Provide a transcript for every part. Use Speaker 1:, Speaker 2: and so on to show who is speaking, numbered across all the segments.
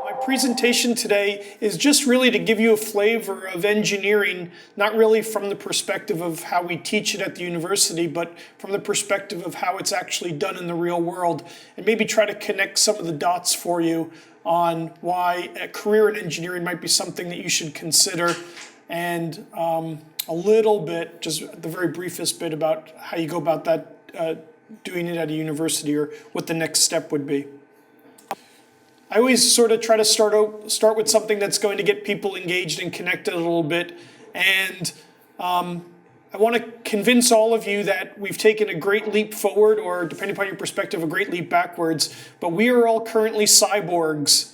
Speaker 1: My presentation today is just really to give you a flavor of engineering, not really from the perspective of how we teach it at the university, but from the perspective of how it's actually done in the real world, and maybe try to connect some of the dots for you on why a career in engineering might be something that you should consider, and a little bit, just the very briefest bit, about how you go about that, doing it at a university, or what the next step would be. I always sort of try to start with something that's going to get people engaged and connected a little bit. And I want to convince all of you that we've taken a great leap forward, or depending upon your perspective, a great leap backwards. But we are all currently cyborgs.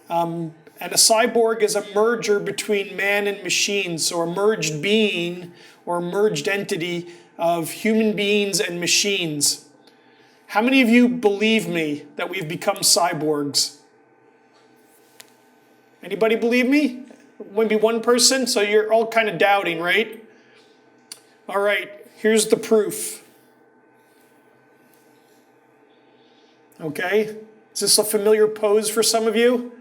Speaker 1: And a cyborg is a merger between man and machine. So a merged being or a merged entity of human beings and machines. How many of you believe me that we've become cyborgs? Anybody believe me? Maybe one person? So you're all kind of doubting, right? All right, here's the proof. Okay, is this a familiar pose for some of you?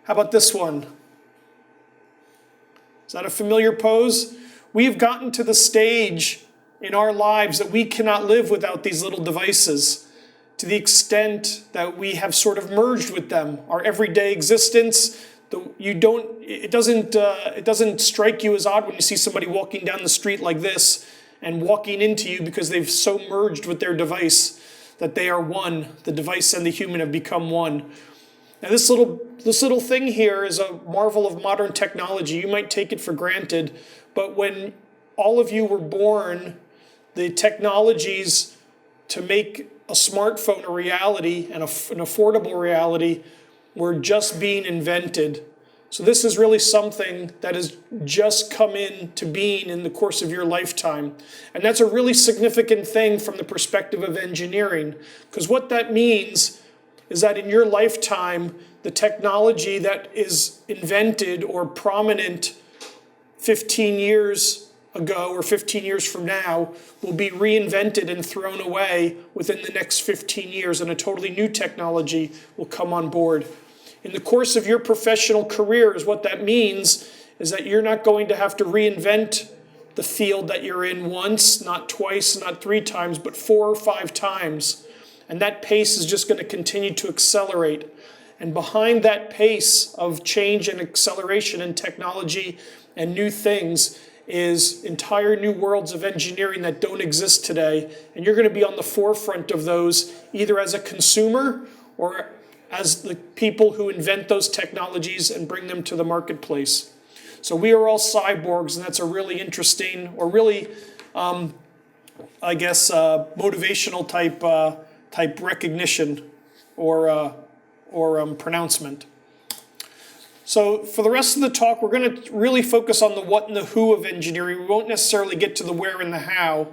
Speaker 1: How about this one? Is that a familiar pose? We've gotten to the stage in our lives that we cannot live without these little devices, to the extent that we have sort of merged with them. Our everyday existence, it doesn't strike you as odd when you see somebody walking down the street like this and walking into you, because they've so merged with their device that they are one. The device and the human have become one. Now this little thing here is a marvel of modern technology. You might take it for granted, but when all of you were born, the technologies to make a smartphone a reality and an affordable reality were just being invented. So this is really something that has just come into being in the course of your lifetime. And that's a really significant thing from the perspective of engineering, because what that means is that in your lifetime, the technology that is invented or prominent 15 years ago or 15 years from now will be reinvented and thrown away within the next 15 years, and a totally new technology will come on board. In the course of your professional careers, what that means is that you're not going to have to reinvent the field that you're in once, not twice, not 3 times, but 4 or 5 times. And that pace is just going to continue to accelerate. And behind that pace of change and acceleration in technology and new things is entire new worlds of engineering that don't exist today. And you're going to be on the forefront of those, either as a consumer or as the people who invent those technologies and bring them to the marketplace. So we are all cyborgs, and that's a really interesting, or really, motivational type recognition or pronouncement. So for the rest of the talk, we're going to really focus on the what and the who of engineering. We won't necessarily get to the where and the how.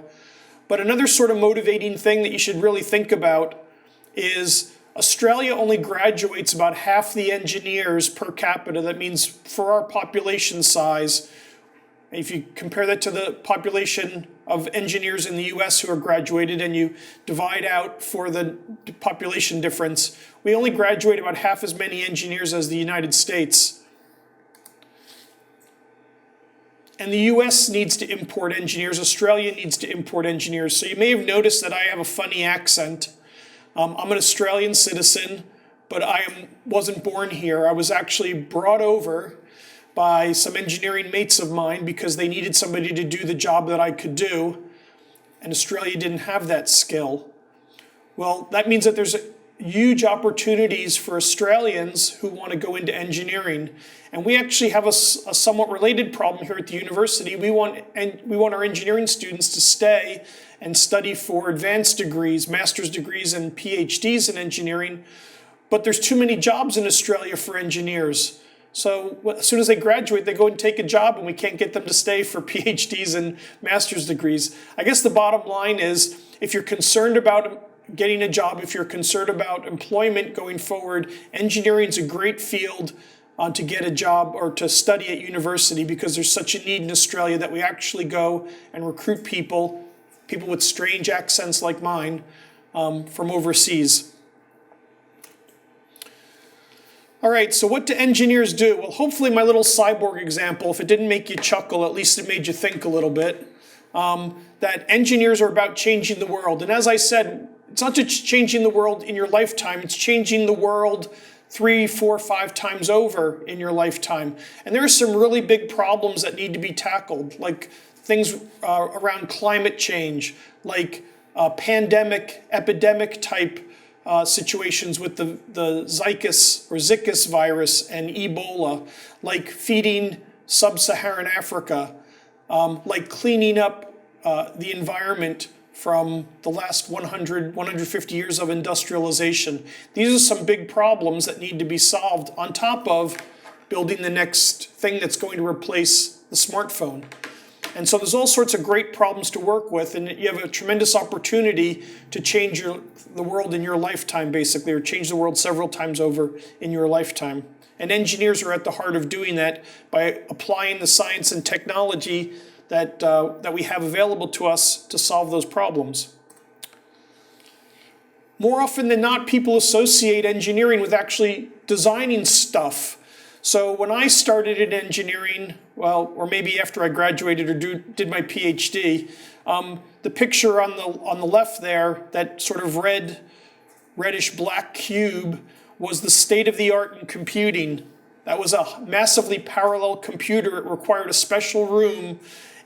Speaker 1: But another sort of motivating thing that you should really think about is Australia only graduates about half the engineers per capita. That means for our population size, if you compare that to the population of engineers in the US who are graduated and you divide out for the population difference, we only graduate about half as many engineers as the United States. And the US needs to import engineers. Australia needs to import engineers. So you may have noticed that I have a funny accent. I'm an Australian citizen, but I wasn't born here. I was actually brought over by some engineering mates of mine because they needed somebody to do the job that I could do, and Australia didn't have that skill. Well, that means that there's huge opportunities for Australians who want to go into engineering. And we actually have a somewhat related problem here at the university. We want our engineering students to stay and study for advanced degrees, master's degrees and PhDs in engineering, but there's too many jobs in Australia for engineers. So as soon as they graduate, they go and take a job, and we can't get them to stay for PhDs and master's degrees. I guess the bottom line is, if you're concerned about getting a job, if you're concerned about employment going forward, engineering is a great field to get a job or to study at university, because there's such a need in Australia that we actually go and recruit people people with strange accents like mine from overseas. All right, so what do engineers do? Well, hopefully my little cyborg example, if it didn't make you chuckle, at least it made you think a little bit. That engineers are about changing the world. And as I said, it's not just changing the world in your lifetime, it's changing the world 3, 4, 5 times over in your lifetime. And there are some really big problems that need to be tackled, like things around climate change, like pandemic, epidemic type situations with the Zika virus and Ebola, like feeding sub-Saharan Africa, like cleaning up the environment from the last 100, 150 years of industrialization. These are some big problems that need to be solved on top of building the next thing that's going to replace the smartphone. And so there's all sorts of great problems to work with, and you have a tremendous opportunity to change the world in your lifetime, basically, or change the world several times over in your lifetime. And engineers are at the heart of doing that by applying the science and technology that we have available to us to solve those problems. More often than not, people associate engineering with actually designing stuff. So when I started in engineering, well, or maybe after I graduated or did my PhD, the picture on the left there, that sort of reddish black cube, was the state of the art in computing. That was a massively parallel computer. It required a special room,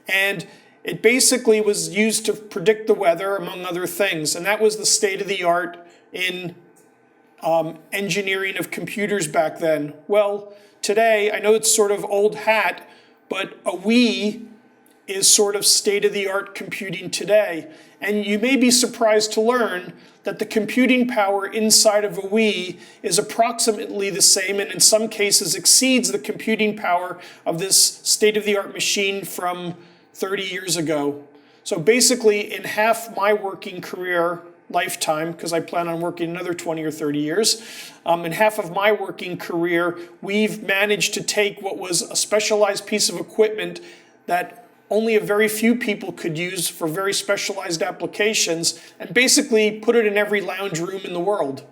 Speaker 1: and it basically was used to predict the weather, among other things. And that was the state of the art in engineering of computers back then. Well, today, I know it's sort of old hat, but a Wii is sort of state-of-the-art computing today. And you may be surprised to learn that the computing power inside of a Wii is approximately the same, and in some cases exceeds the computing power of this state-of-the-art machine from 30 years ago. So basically, in half my working career lifetime, because I plan on working another 20 or 30 years, in half of my working career, we've managed to take what was a specialized piece of equipment that only a very few people could use for very specialized applications, and basically put it in every lounge room in the world.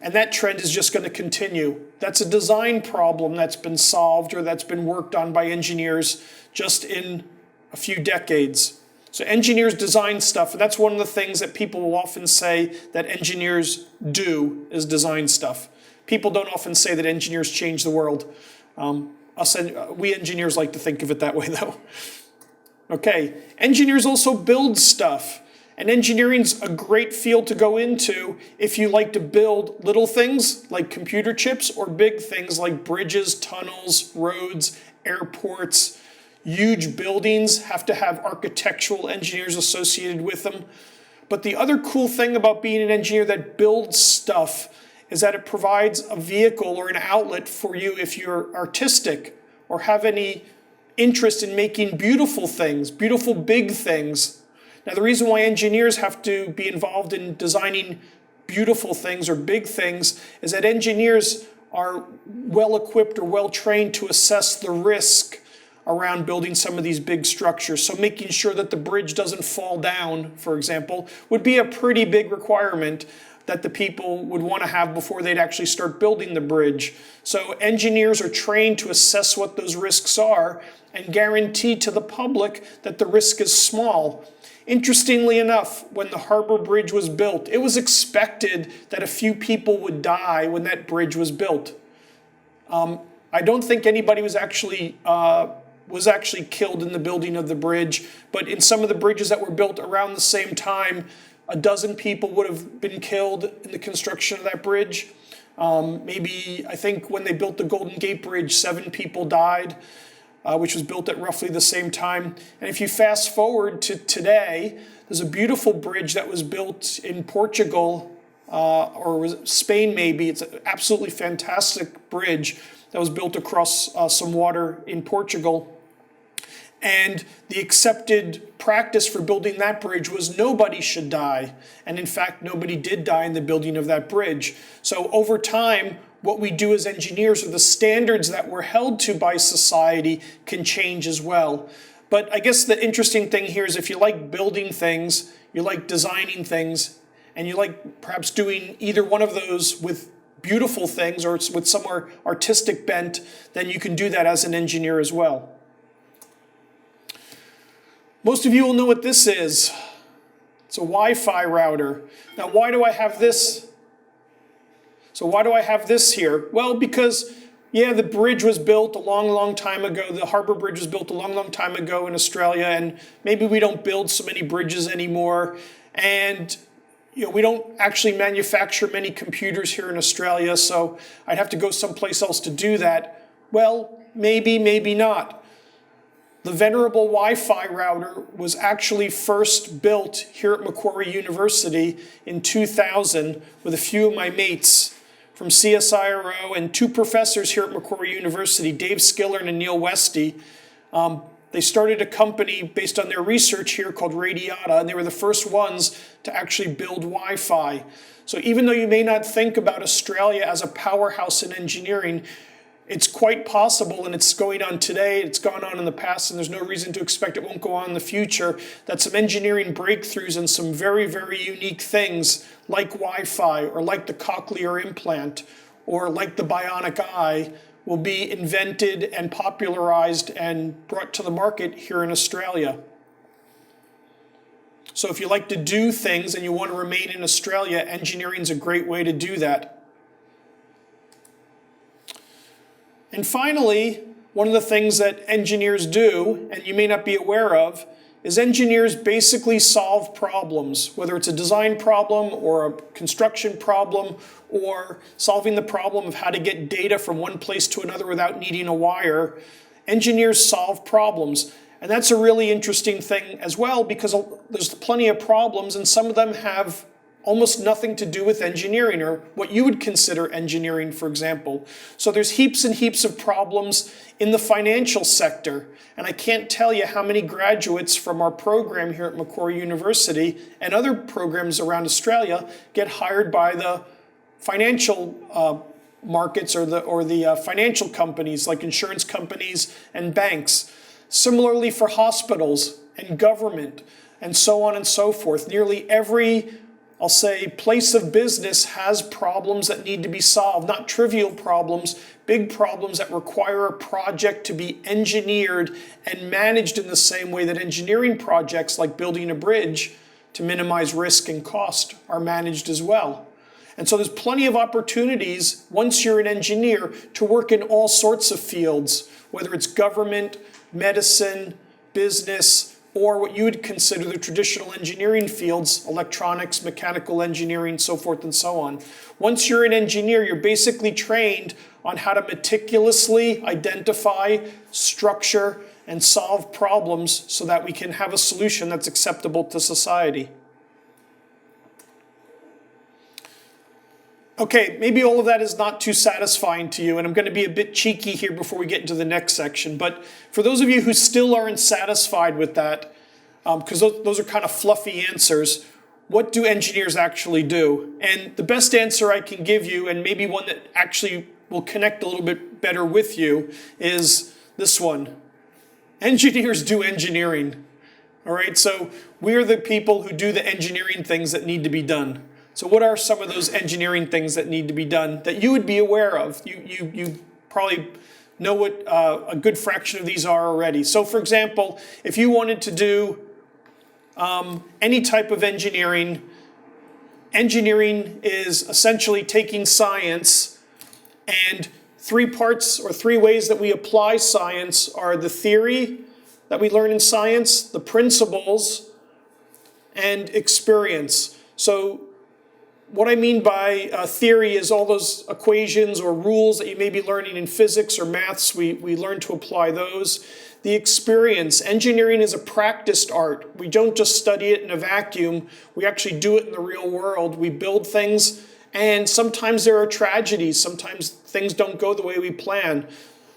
Speaker 1: And that trend is just going to continue. That's a design problem that's been solved or that's been worked on by engineers just in a few decades. So engineers design stuff, and that's one of the things that people will often say that engineers do, is design stuff. People don't often say that engineers change the world. We engineers like to think of it that way, though. Okay, engineers also build stuff. And engineering's a great field to go into if you like to build little things like computer chips, or big things like bridges, tunnels, roads, airports. Huge buildings have to have architectural engineers associated with them. But the other cool thing about being an engineer that builds stuff is that it provides a vehicle or an outlet for you if you're artistic or have any interest in making beautiful things, beautiful big things. Now, the reason why engineers have to be involved in designing beautiful things or big things is that engineers are well equipped or well trained to assess the risk around building some of these big structures. So making sure that the bridge doesn't fall down, for example, would be a pretty big requirement that the people would want to have before they'd actually start building the bridge. So engineers are trained to assess what those risks are and guarantee to the public that the risk is small. Interestingly enough, when the Harbor Bridge was built, it was expected that a few people would die when that bridge was built. I don't think anybody was actually killed in the building of the bridge, but in some of the bridges that were built around the same time, a dozen people would have been killed in the construction of that bridge. I think when they built the Golden Gate Bridge, 7 people died, which was built at roughly the same time. And if you fast forward to today, there's a beautiful bridge that was built in Portugal, or was it Spain maybe. It's an absolutely fantastic bridge that was built across some water in Portugal. And the accepted practice for building that bridge was nobody should die. And in fact, nobody did die in the building of that bridge. So over time, what we do as engineers, or the standards that we're held to by society, can change as well. But I guess the interesting thing here is if you like building things, you like designing things, and you like perhaps doing either one of those with beautiful things or with some artistic bent, then you can do that as an engineer as well. Most of you will know what this is. It's a Wi-Fi router. Now, why do I have this? So why do I have this here? Well, because, yeah, the bridge was built a long time ago. The Harbor Bridge was built a long time ago in Australia, and maybe we don't build so many bridges anymore. And we don't actually manufacture many computers here in Australia, so I'd have to go someplace else to do that. Well, maybe not. The venerable Wi-Fi router was actually first built here at Macquarie University in 2000 with a few of my mates from CSIRO and two professors here at Macquarie University, Dave Skillern and Neil Westy. They started a company based on their research here called Radiata, and they were the first ones to actually build Wi-Fi. So even though you may not think about Australia as a powerhouse in engineering, it's quite possible, and it's going on today, it's gone on in the past, and there's no reason to expect it won't go on in the future, that some engineering breakthroughs and some very, very unique things like Wi-Fi or like the cochlear implant or like the bionic eye will be invented and popularized and brought to the market here in Australia. So if you like to do things and you want to remain in Australia, engineering is a great way to do that. And finally, one of the things that engineers do, and you may not be aware of, is engineers basically solve problems, whether it's a design problem or a construction problem or solving the problem of how to get data from one place to another without needing a wire. Engineers solve problems. And that's a really interesting thing as well, because there's plenty of problems and some of them have almost nothing to do with engineering or what you would consider engineering, for example. So there's heaps and heaps of problems in the financial sector. And I can't tell you how many graduates from our program here at Macquarie University and other programs around Australia get hired by the financial markets or the financial companies like insurance companies and banks. Similarly for hospitals and government and so on and so forth. Nearly every, I'll say, place of business has problems that need to be solved, not trivial problems, big problems that require a project to be engineered and managed in the same way that engineering projects like building a bridge to minimize risk and cost are managed as well. And so there's plenty of opportunities once you're an engineer to work in all sorts of fields, whether it's government, medicine, business, or what you would consider the traditional engineering fields, electronics, mechanical engineering, so forth and so on. Once you're an engineer, you're basically trained on how to meticulously identify, structure, and solve problems so that we can have a solution that's acceptable to society. Okay, maybe all of that is not too satisfying to you, and I'm going to be a bit cheeky here before we get into the next section. But for those of you who still aren't satisfied with that, because those are kind of fluffy answers, what do engineers actually do? And the best answer I can give you, and maybe one that actually will connect a little bit better with you, is this one. Engineers do engineering. All right, so we're the people who do the engineering things that need to be done. So what are some of those engineering things that need to be done that you would be aware of? You probably know what a good fraction of these are already. So for example, if you wanted to do any type of engineering, engineering is essentially taking science, and three parts or three ways that we apply science are the theory that we learn in science, the principles, and experience. So what I mean by theory is all those equations or rules that you may be learning in physics or maths, we learn to apply those. The experience, engineering is a practiced art. We don't just study it in a vacuum, we actually do it in the real world. We build things, and sometimes there are tragedies, sometimes things don't go the way we plan.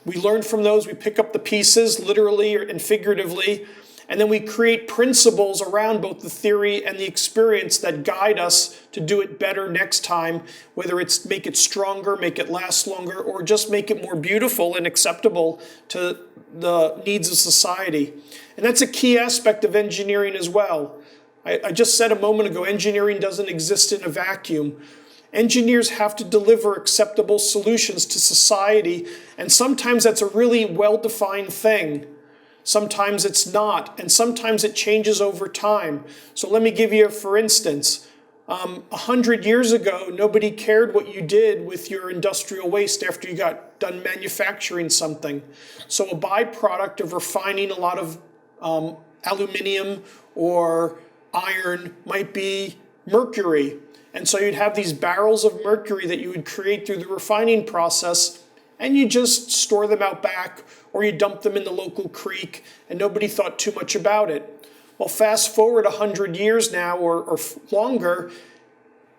Speaker 1: We learn from those, we pick up the pieces, literally and figuratively, And then we create principles around both the theory and the experience that guide us to do it better next time, whether it's make it stronger, make it last longer, or just make it more beautiful and acceptable to the needs of society. And that's a key aspect of engineering as well. I just said a moment ago, engineering doesn't exist in a vacuum. Engineers have to deliver acceptable solutions to society, and sometimes that's a really well-defined thing. Sometimes it's not, and sometimes it changes over time. So let me give you, for instance, 100 years ago, nobody cared what you did with your industrial waste after you got done manufacturing something. So a byproduct of refining a lot of aluminum or iron might be mercury. And so you'd have these barrels of mercury that you would create through the refining process, and you just store them out back, or you dump them in the local creek, and nobody thought too much about it. Well, fast forward 100 years now, or longer,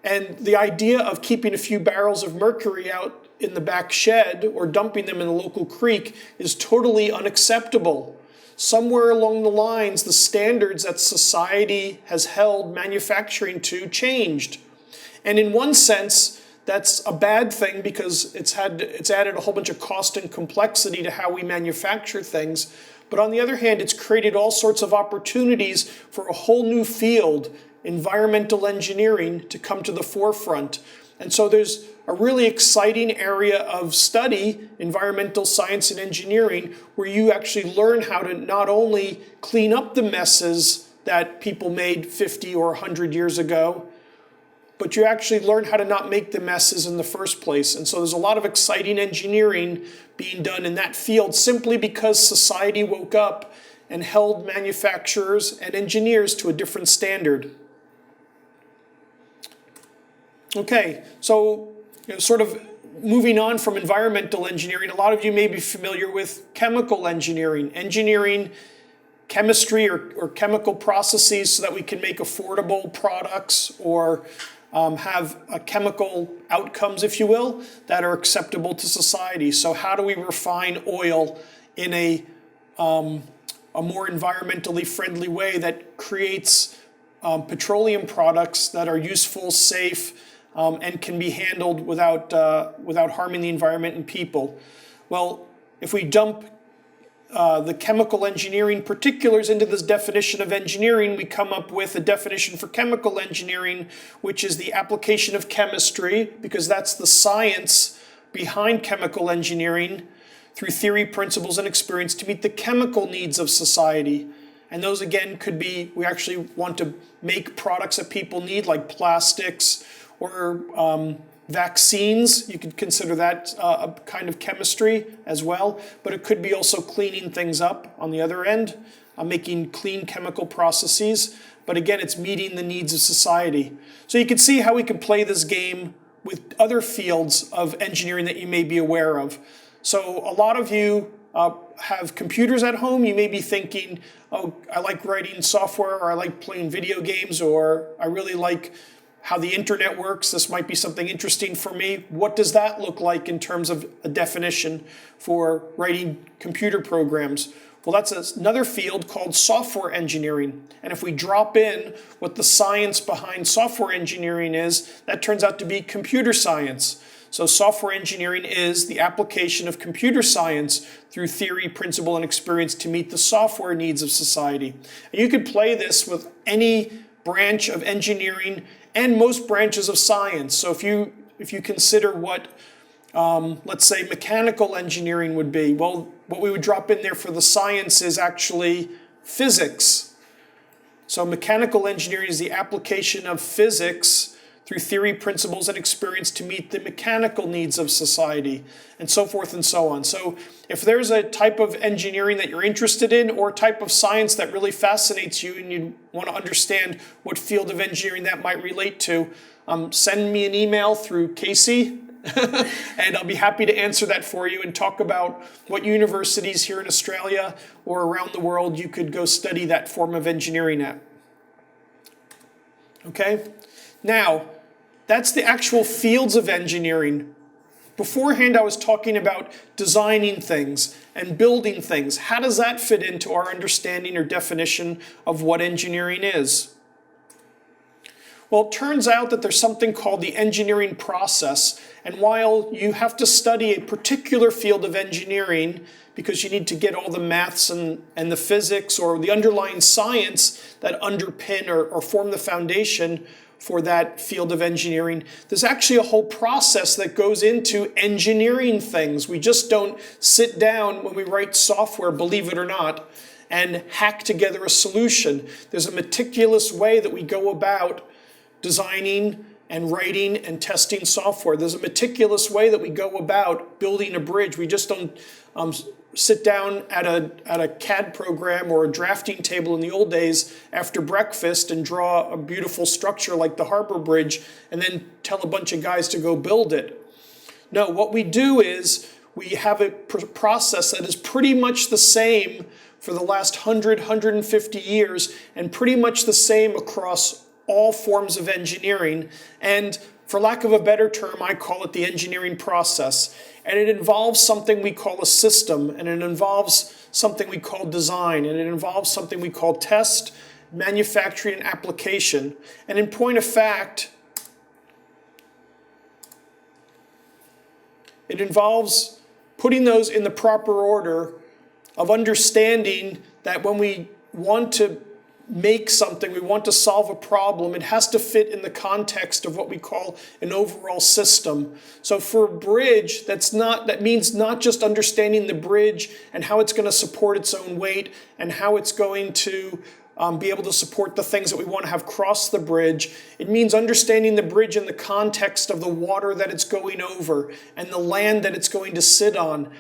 Speaker 1: and the idea of keeping a few barrels of mercury out in the back shed or dumping them in the local creek is totally unacceptable. Somewhere along the lines, the standards that society has held manufacturing to changed. And in one sense, that's a bad thing because it's added a whole bunch of cost and complexity to how we manufacture things. But on the other hand, it's created all sorts of opportunities for a whole new field, environmental engineering, to come to the forefront. And so there's a really exciting area of study, environmental science and engineering, where you actually learn how to not only clean up the messes that people made 50 or 100 years ago, but you actually learn how to not make the messes in the first place. And so there's a lot of exciting engineering being done in that field simply because society woke up and held manufacturers and engineers to a different standard. Okay, so sort of moving on from environmental engineering, a lot of you may be familiar with chemical engineering, chemistry or chemical processes so that we can make affordable products or have chemical outcomes, if you will, that are acceptable to society. So how do we refine oil in a more environmentally friendly way that creates petroleum products that are useful, safe, and can be handled without harming the environment and people? Well, if we dump the chemical engineering particulars into this definition of engineering, we come up with a definition for chemical engineering, which is the application of chemistry, because that's the science behind chemical engineering, through theory, principles, and experience to meet the chemical needs of society. And those, again, could be, we actually want to make products that people need, like plastics or vaccines. You could consider that a kind of chemistry as well, but it could be also cleaning things up on the other end, making clean chemical processes. But again, it's meeting the needs of society. So you can see how we can play this game with other fields of engineering that you may be aware of. So a lot of you have computers at home. You may be thinking, oh, I like writing software, or I like playing video games, or I really like how the internet works. This might be something interesting for me. What does that look like in terms of a definition for writing computer programs? Well, that's another field called software engineering. And if we drop in what the science behind software engineering is, that turns out to be computer science. So software engineering is the application of computer science through theory, principle, and experience to meet the software needs of society. And you could play this with any branch of engineering and most branches of science. So if you consider what, let's say, mechanical engineering would be, well, what we would drop in there for the science is actually physics. So mechanical engineering is the application of physics through theory, principles, and experience to meet the mechanical needs of society, and so forth and so on. So if there's a type of engineering that you're interested in, or a type of science that really fascinates you and you want to understand what field of engineering that might relate to, send me an email through Casey, and I'll be happy to answer that for you and talk about what universities here in Australia or around the world you could go study that form of engineering at. Okay? Now, that's the actual fields of engineering. Beforehand, I was talking about designing things and building things. How does that fit into our understanding or definition of what engineering is? Well, it turns out that there's something called the engineering process. And while you have to study a particular field of engineering, because you need to get all the maths and the physics or the underlying science that underpin or form the foundation for that field of engineering, there's actually a whole process that goes into engineering things. We just don't sit down when we write software, believe it or not, and hack together a solution. There's a meticulous way that we go about designing and writing and testing software. There's a meticulous way that we go about building a bridge. We just don't sit down at a CAD program or a drafting table in the old days after breakfast and draw a beautiful structure like the Harbor Bridge and then tell a bunch of guys to go build it. No, what we do is we have a process that is pretty much the same for the last 150 years and pretty much the same across all forms of engineering. And for lack of a better term, I call it the engineering process. And it involves something we call a system, and it involves something we call design, and it involves something we call test, manufacturing, and application. And in point of fact, it involves putting those in the proper order of understanding that when we want to make something, we want to solve a problem, it has to fit in the context of what we call an overall system. So for a bridge, that means not just understanding the bridge and how it's going to support its own weight and how it's going to be able to support the things that we want to have cross the bridge. It means understanding the bridge in the context of the water that it's going over and the land that it's going to sit on.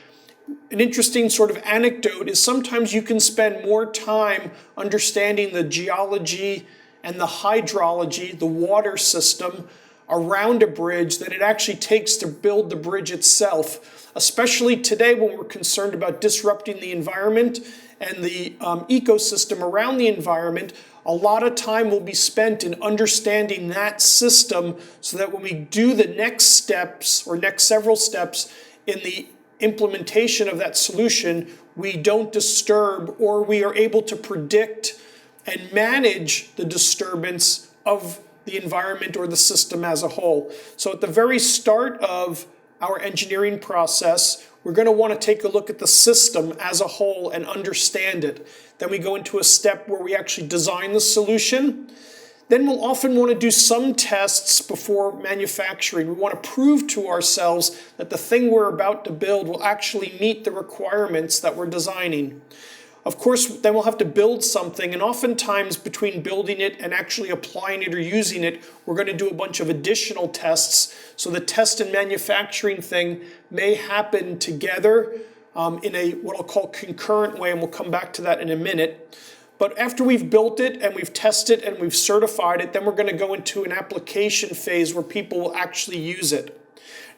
Speaker 1: An interesting sort of anecdote is sometimes you can spend more time understanding the geology and the hydrology, the water system around a bridge than it actually takes to build the bridge itself, especially today when we're concerned about disrupting the environment and the ecosystem around the environment. A lot of time will be spent in understanding that system so that when we do the next steps or next several steps in the implementation of that solution, we don't disturb, or we are able to predict and manage the disturbance of the environment or the system as a whole. So at the very start of our engineering process, we're going to want to take a look at the system as a whole and understand it. Then we go into a step where we actually design the solution. Then we'll often want to do some tests before manufacturing. We want to prove to ourselves that the thing we're about to build will actually meet the requirements that we're designing. Of course, then we'll have to build something, and oftentimes between building it and actually applying it or using it, we're going to do a bunch of additional tests. So the test and manufacturing thing may happen together in a what I'll call concurrent way, and we'll come back to that in a minute. But after we've built it and we've tested it and we've certified it, then we're going to go into an application phase where people will actually use it.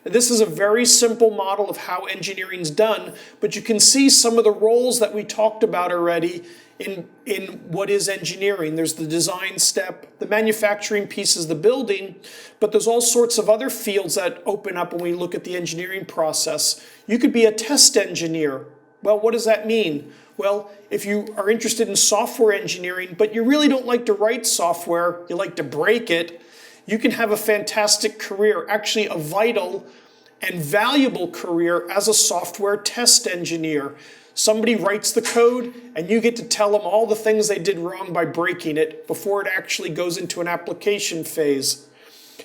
Speaker 1: Now, this is a very simple model of how engineering is done, but you can see some of the roles that we talked about already in what is engineering. There's the design step, the manufacturing piece is the building, but there's all sorts of other fields that open up when we look at the engineering process. You could be a test engineer. Well, what does that mean? Well, if you are interested in software engineering, but you really don't like to write software, you like to break it, you can have a fantastic career, actually a vital and valuable career as a software test engineer. Somebody writes the code and you get to tell them all the things they did wrong by breaking it before it actually goes into an application phase.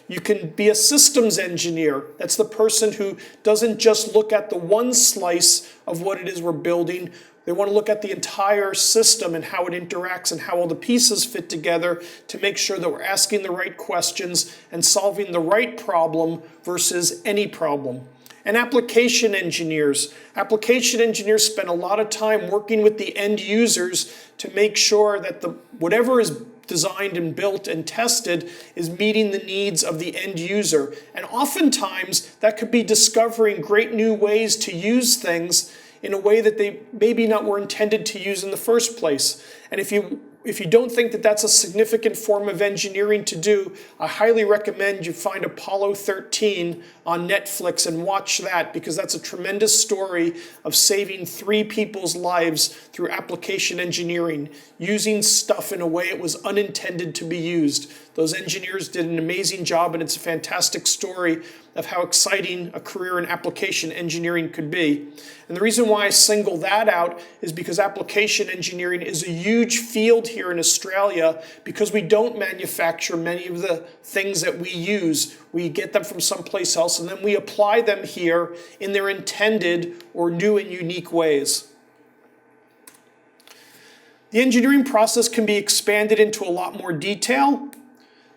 Speaker 1: You can be a systems engineer. That's the person who doesn't just look at the one slice of what it is we're building. They want to look at the entire system and how it interacts and how all the pieces fit together to make sure that we're asking the right questions and solving the right problem versus any problem. And application engineers. Application engineers spend a lot of time working with the end users to make sure that whatever is designed and built and tested is meeting the needs of the end user. And oftentimes that could be discovering great new ways to use things in a way that they maybe not were intended to use in the first place. And if you if you don't think that that's a significant form of engineering to do, I highly recommend you find Apollo 13 on Netflix and watch that, because that's a tremendous story of saving 3 people's lives through application engineering, using stuff in a way it was unintended to be used. Those engineers did an amazing job, and it's a fantastic story of how exciting a career in application engineering could be. And the reason why I single that out is because application engineering is a huge field here in Australia, because we don't manufacture many of the things that we use. We get them from someplace else, and then we apply them here in their intended or new and unique ways. The engineering process can be expanded into a lot more detail.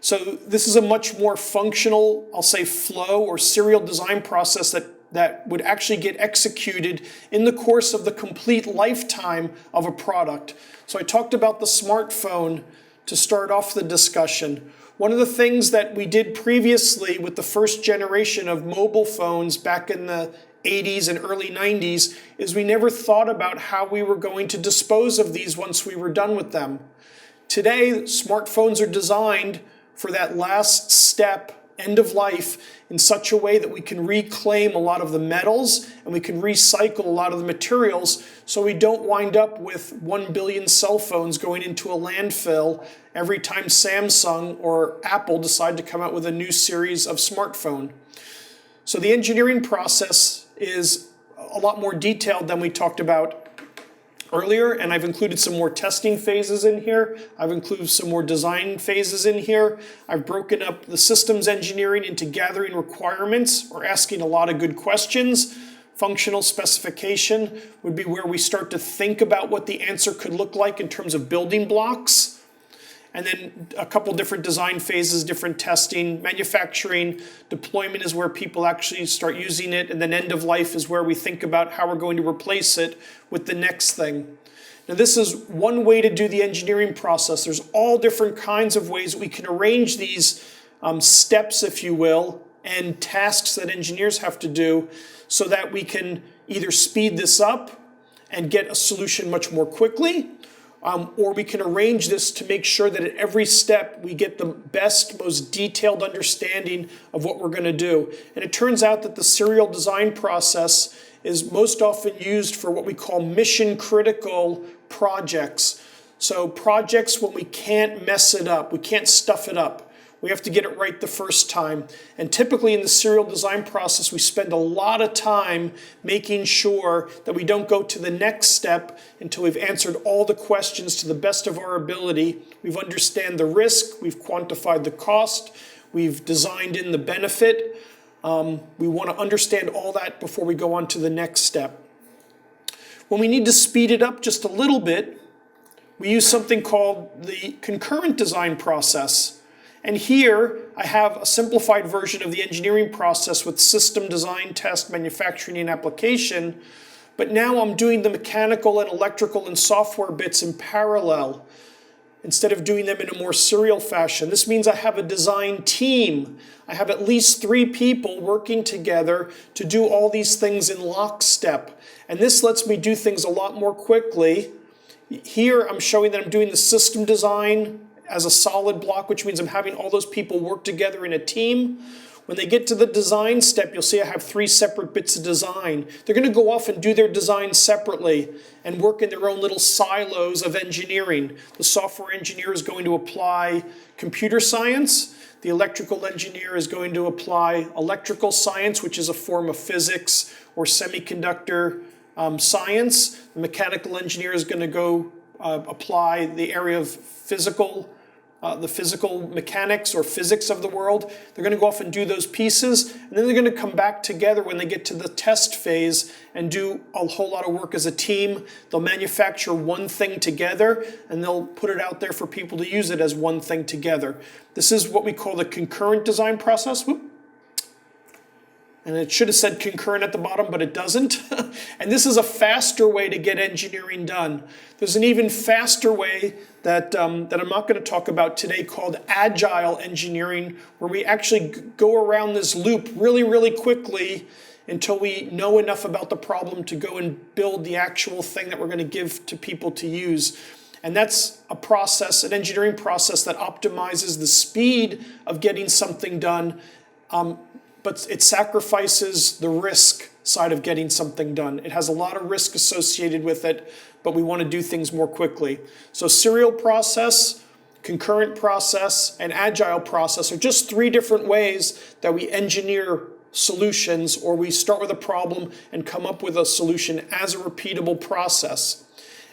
Speaker 1: So this is a much more functional, I'll say, flow or serial design process that would actually get executed in the course of the complete lifetime of a product. So I talked about the smartphone to start off the discussion. One of the things that we did previously with the first generation of mobile phones back in the 80s and early 90s is we never thought about how we were going to dispose of these once we were done with them. Today, smartphones are designed for that last step, end of life, in such a way that we can reclaim a lot of the metals and we can recycle a lot of the materials, so we don't wind up with 1 billion cell phones going into a landfill every time Samsung or Apple decide to come out with a new series of smartphone. So the engineering process is a lot more detailed than we talked about earlier, and I've included some more testing phases in here. I've included some more design phases in here. I've broken up the systems engineering into gathering requirements or asking a lot of good questions. Functional specification would be where we start to think about what the answer could look like in terms of building blocks. And then a couple different design phases, different testing. Manufacturing, deployment is where people actually start using it, and then end of life is where we think about how we're going to replace it with the next thing. Now this is one way to do the engineering process. There's all different kinds of ways that we can arrange these steps, if you will, and tasks that engineers have to do so that we can either speed this up and get a solution much more quickly, or we can arrange this to make sure that at every step we get the best, most detailed understanding of what we're going to do. And it turns out that the serial design process is most often used for what we call mission critical projects. So projects when we can't mess it up, we can't stuff it up. We have to get it right the first time. And typically in the serial design process, we spend a lot of time making sure that we don't go to the next step until we've answered all the questions to the best of our ability. We've understand the risk, we've quantified the cost, we've designed in the benefit. We want to understand all that before we go on to the next step. When we need to speed it up just a little bit, we use something called the concurrent design process. And here I have a simplified version of the engineering process with system design, test, manufacturing, and application. But now I'm doing the mechanical and electrical and software bits in parallel instead of doing them in a more serial fashion. This means I have a design team. I have at least 3 people working together to do all these things in lockstep. And this lets me do things a lot more quickly. Here I'm showing that I'm doing the system design as a solid block, which means I'm having all those people work together in a team. When they get to the design step, you'll see I have 3 separate bits of design. They're going to go off and do their design separately and work in their own little silos of engineering. The software engineer is going to apply computer science. The electrical engineer is going to apply electrical science, which is a form of physics or semiconductor science. The mechanical engineer is going to go apply the area of the physical mechanics or physics of the world. They're going to go off and do those pieces, and then they're going to come back together when they get to the test phase and do a whole lot of work as a team. They'll manufacture one thing together, and they'll put it out there for people to use it as one thing together. This is what we call the concurrent design process. And it should have said concurrent at the bottom, but it doesn't. And this is a faster way to get engineering done. There's an even faster way that I'm not going to talk about today called agile engineering, where we actually go around this loop really, really quickly until we know enough about the problem to go and build the actual thing that we're going to give to people to use. And that's a process, an engineering process that optimizes the speed of getting something done, but it sacrifices the risk side of getting something done. It has a lot of risk associated with it, but we want to do things more quickly. So serial process, concurrent process, and agile process are just three different ways that we engineer solutions, or we start with a problem and come up with a solution as a repeatable process.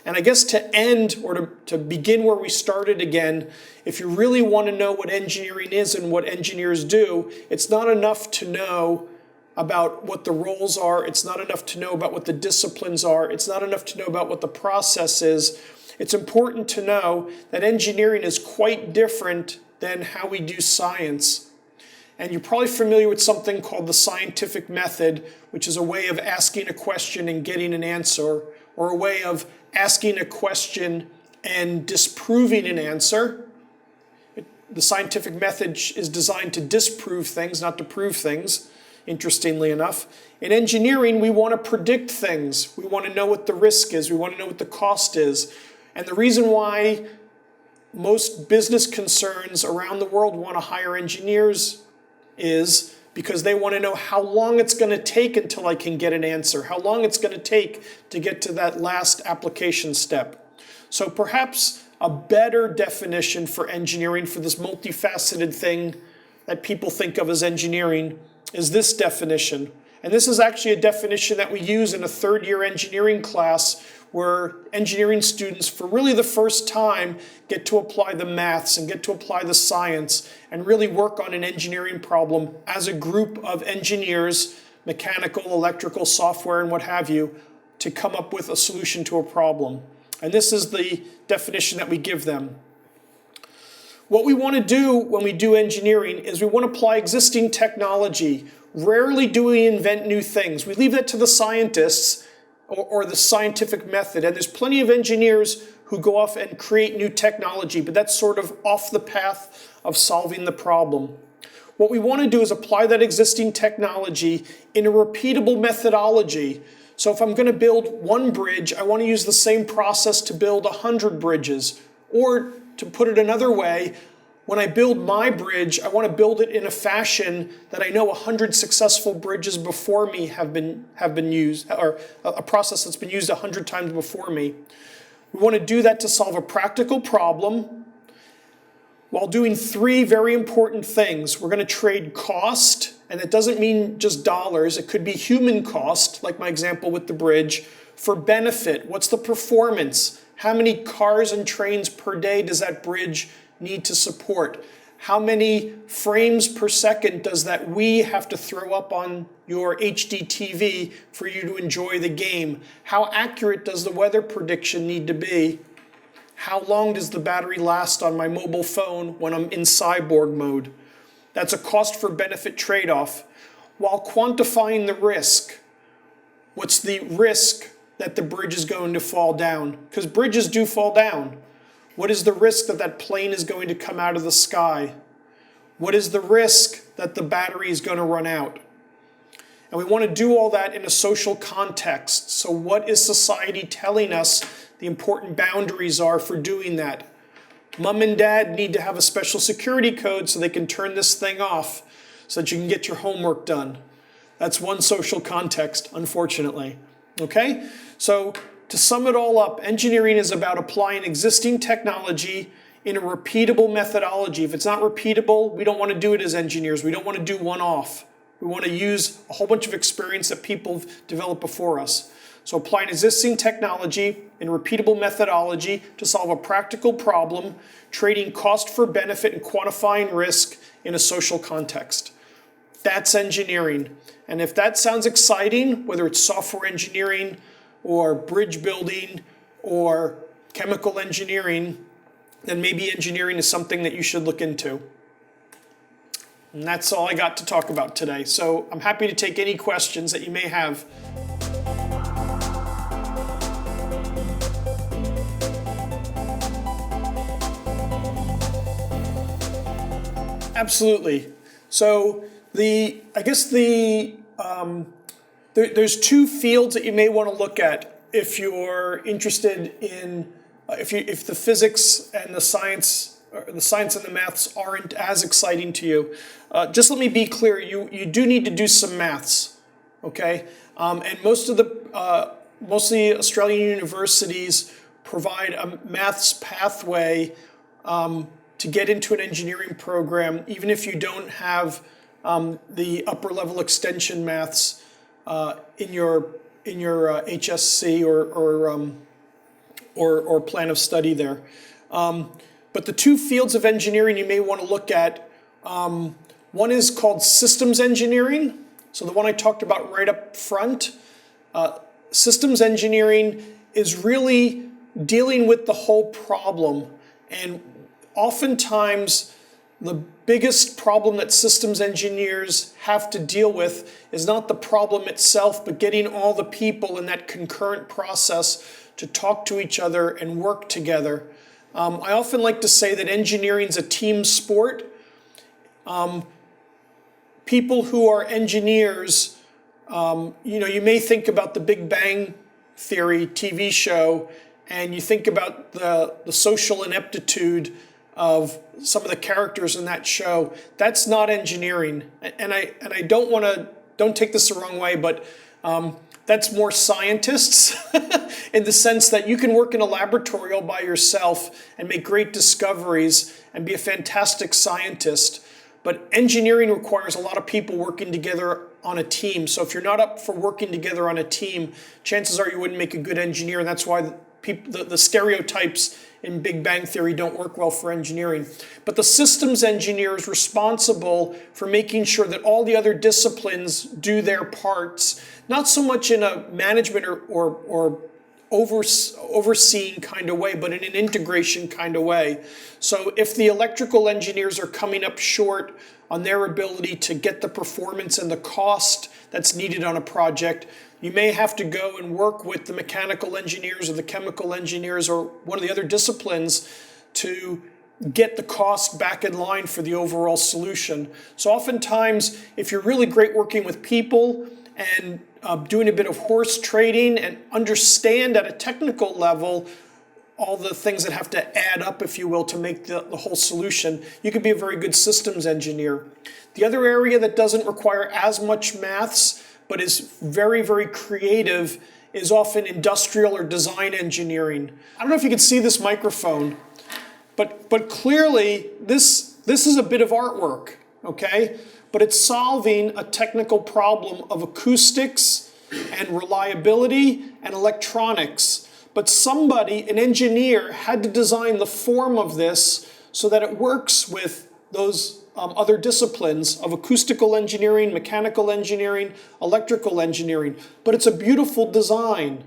Speaker 1: And I guess to end, or to begin where we started again, if you really want to know what engineering is and what engineers do, it's not enough to know about what the roles are. It's not enough to know about what the disciplines are. It's not enough to know about what the process is. It's important to know that engineering is quite different than how we do science. And you're probably familiar with something called the scientific method, which is a way of asking a question and getting an answer, or a way of asking a question and disproving an answer. The scientific method is designed to disprove things, not to prove things, interestingly enough. In engineering, we want to predict things. We want to know what the risk is. We want to know what the cost is. And the reason why most business concerns around the world want to hire engineers is because they want to know how long it's going to take until I can get an answer, how long it's going to take to get to that last application step. So perhaps a better definition for engineering, for this multifaceted thing that people think of as engineering, is this definition. And this is actually a definition that we use in a third-year engineering class, where engineering students, for really the first time, get to apply the maths and get to apply the science and really work on an engineering problem as a group of engineers, mechanical, electrical, software, and what have you, to come up with a solution to a problem. And this is the definition that we give them. What we want to do when we do engineering is we want to apply existing technology. Rarely do we invent new things. We leave that to the scientists, or the scientific method. And there's plenty of engineers who go off and create new technology, but that's sort of off the path of solving the problem. What we want to do is apply that existing technology in a repeatable methodology. So if I'm going to build one bridge, I want to use the same process to build 100 bridges. Or to put it another way, when I build my bridge, I want to build it in a fashion that I know 100 successful bridges before me have been used, or a process that's been used 100 times before me. We want to do that to solve a practical problem while doing three very important things. We're going to trade cost, and it doesn't mean just dollars. It could be human cost, like my example with the bridge, for benefit. What's the performance? How many cars and trains per day does that bridge need to support? How many frames per second does that Wii have to throw up on your HD TV for you to enjoy the game? How accurate does the weather prediction need to be? How long does the battery last on my mobile phone when I'm in cyborg mode? That's a cost for benefit trade-off. While quantifying the risk, what's the risk that the bridge is going to fall down? Because bridges do fall down. What is the risk that that plane is going to come out of the sky? What is the risk that the battery is going to run out? And we want to do all that in a social context. So what is society telling us the important boundaries are for doing that? Mom and dad need to have a special security code so they can turn this thing off so that you can get your homework done. That's one social context, unfortunately. Okay? So to sum it all up, engineering is about applying existing technology in a repeatable methodology. If it's not repeatable, we don't want to do it as engineers. We don't want to do one-off. We want to use a whole bunch of experience that people have developed before us. So applying existing technology in a repeatable methodology to solve a practical problem, trading cost for benefit and quantifying risk in a social context. That's engineering. And if that sounds exciting, whether it's software engineering or bridge building or chemical engineering, then maybe engineering is something that you should look into. And that's all I got to talk about today. So I'm happy to take any questions that you may have. Absolutely. So there's two fields that you may want to look at if you're interested in if the physics and the science and the maths aren't as exciting to you, just let me be clear. You do need to do some maths, okay? And mostly Australian universities provide a maths pathway to get into an engineering program, even if you don't have the upper level extension maths in your HSC or plan of study there. But the two fields of engineering you may want to look at, one is called systems engineering. So the one I talked about right up front. Systems engineering is really dealing with the whole problem. And oftentimes, the biggest problem that systems engineers have to deal with is not the problem itself, but getting all the people in that concurrent process to talk to each other and work together. I often like to say that engineering is a team sport. People who are engineers, you may think about the Big Bang Theory TV show, and you think about the social ineptitude of some of the characters in that show. That's not engineering, and I don't take this the wrong way, but that's more scientists in the sense that you can work in a laboratory all by yourself and make great discoveries and be a fantastic scientist. But engineering requires a lot of people working together on a team. So if you're not up for working together on a team, chances are you wouldn't make a good engineer, and that's why the stereotypes in Big Bang Theory don't work well for engineering. But the systems engineer is responsible for making sure that all the other disciplines do their parts, not so much in a management or overseeing kind of way, but in an integration kind of way. So if the electrical engineers are coming up short on their ability to get the performance and the cost that's needed on a project, you may have to go and work with the mechanical engineers or the chemical engineers or one of the other disciplines to get the cost back in line for the overall solution. So oftentimes, if you're really great working with people and doing a bit of horse trading and understand at a technical level all the things that have to add up, if you will, to make the whole solution, you could be a very good systems engineer. The other area that doesn't require as much maths but is very, very creative is often industrial or design engineering. I don't know if you can see this microphone, but clearly this is a bit of artwork, okay? But it's solving a technical problem of acoustics and reliability and electronics. But somebody, an engineer, had to design the form of this so that it works with those other disciplines of acoustical engineering, mechanical engineering, electrical engineering. But it's a beautiful design.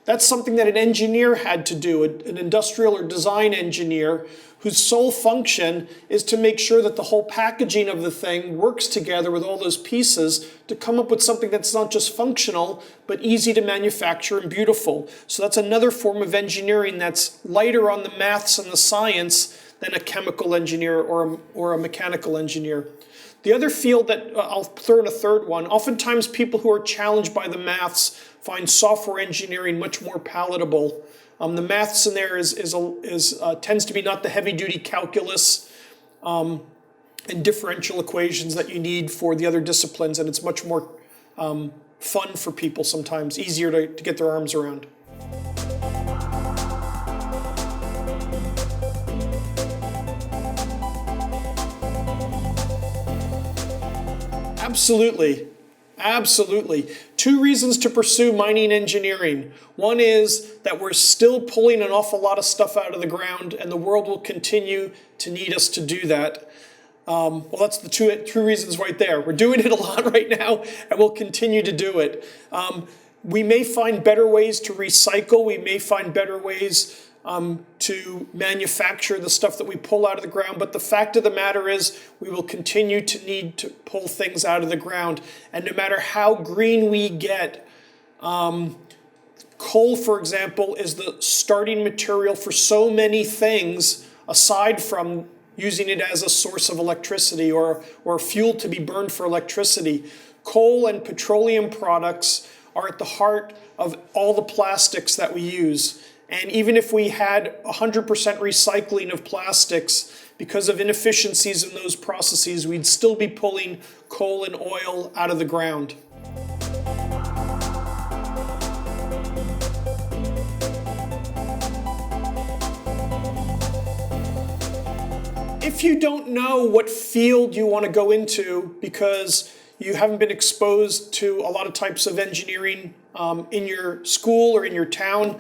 Speaker 1: That's something that an engineer had to do, an industrial or design engineer whose sole function is to make sure that the whole packaging of the thing works together with all those pieces to come up with something that's not just functional, but easy to manufacture and beautiful. So that's another form of engineering that's lighter on the maths and the science than a chemical engineer or a mechanical engineer. The other field that I'll throw in a third one, oftentimes people who are challenged by the maths find software engineering much more palatable. The maths in there tends to be not the heavy-duty calculus and differential equations that you need for the other disciplines, and it's much more fun for people sometimes, easier to get their arms around. Absolutely. Absolutely. Two reasons to pursue mining engineering. One is that we're still pulling an awful lot of stuff out of the ground, and the world will continue to need us to do that. Well, that's the two reasons right there. We're doing it a lot right now, and we'll continue to do it. We may find better ways to recycle. We may find better ways to manufacture the stuff that we pull out of the ground. But the fact of the matter is we will continue to need to pull things out of the ground. And no matter how green we get, coal, for example, is the starting material for so many things aside from using it as a source of electricity or fuel to be burned for electricity. Coal and petroleum products are at the heart of all the plastics that we use. And even if we had 100% recycling of plastics, because of inefficiencies in those processes, we'd still be pulling coal and oil out of the ground. If you don't know what field you want to go into because you haven't been exposed to a lot of types of engineering in your school or in your town,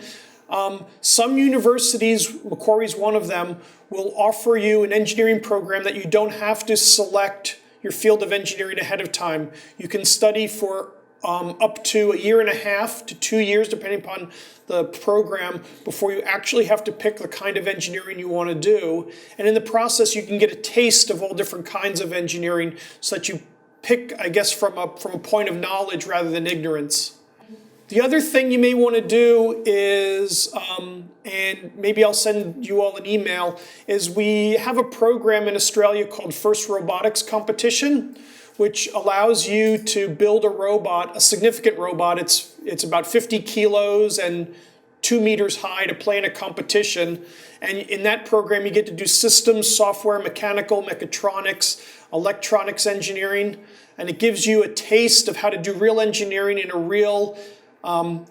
Speaker 1: some universities, Macquarie is one of them, will offer you an engineering program that you don't have to select your field of engineering ahead of time. You can study for up to 1.5 to 2 years, depending upon the program, before you actually have to pick the kind of engineering you want to do. And in the process, you can get a taste of all different kinds of engineering so that you pick, I guess, from a point of knowledge rather than ignorance. The other thing you may want to do is, and maybe I'll send you all an email, is we have a program in Australia called First Robotics Competition, which allows you to build a robot, a significant robot. It's about 50 kilos and 2 meters high to play in a competition. And in that program, you get to do systems, software, mechanical, mechatronics, electronics engineering. And it gives you a taste of how to do real engineering in a real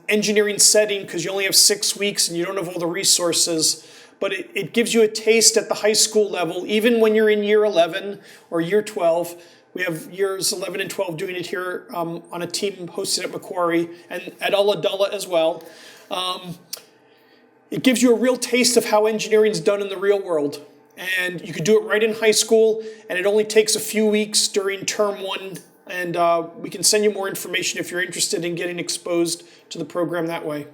Speaker 1: engineering setting, because you only have 6 weeks and you don't have all the resources. But it gives you a taste at the high school level, even when you're in year 11 or year 12. We have years 11 and 12 doing it here on a team hosted at Macquarie and at Ulladulla as well. It gives you a real taste of how engineering is done in the real world. And you could do it right in high school, and it only takes a few weeks during term 1. And we can send you more information if you're interested in getting exposed to the program that way.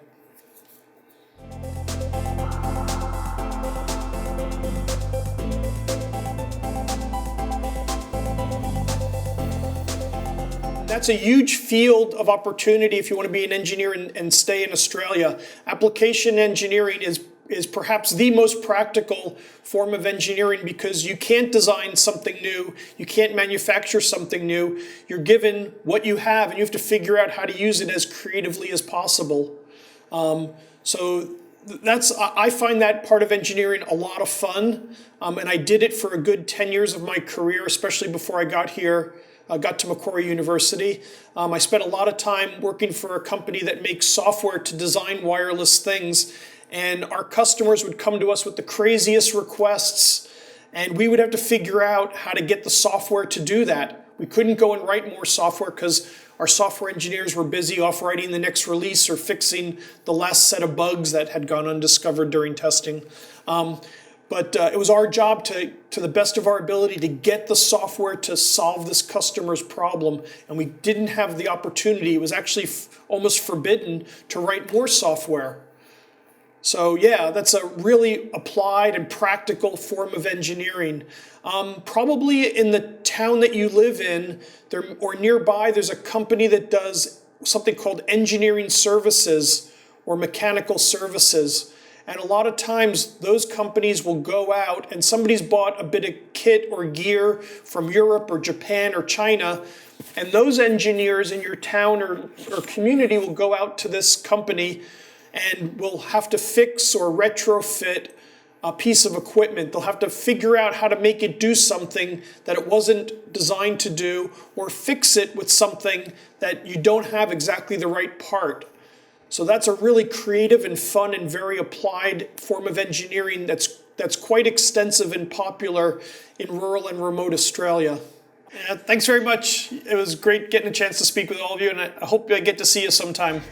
Speaker 1: That's a huge field of opportunity if you want to be an engineer and stay in Australia. Application engineering is perhaps the most practical form of engineering, because you can't design something new, you can't manufacture something new. You're given what you have and you have to figure out how to use it as creatively as possible. So I find that part of engineering a lot of fun, and I did it for a good 10 years of my career, especially before I got here. I got to Macquarie University. I spent a lot of time working for a company that makes software to design wireless things, and our customers would come to us with the craziest requests, and we would have to figure out how to get the software to do that. We couldn't go and write more software because our software engineers were busy off writing the next release or fixing the last set of bugs that had gone undiscovered during testing. But it was our job to the best of our ability to get the software to solve this customer's problem. And we didn't have the opportunity. It was actually almost forbidden to write more software. So yeah, that's a really applied and practical form of engineering. Probably in the town that you live in or nearby, there's a company that does something called engineering services or mechanical services. And a lot of times those companies will go out and somebody's bought a bit of kit or gear from Europe or Japan or China, and those engineers in your town or community will go out to this company and will have to fix or retrofit a piece of equipment. They'll have to figure out how to make it do something that it wasn't designed to do, or fix it with something that you don't have exactly the right part. So that's a really creative and fun and very applied form of engineering that's quite extensive and popular in rural and remote Australia. Thanks very much. It was great getting a chance to speak with all of you, and I hope I get to see you sometime.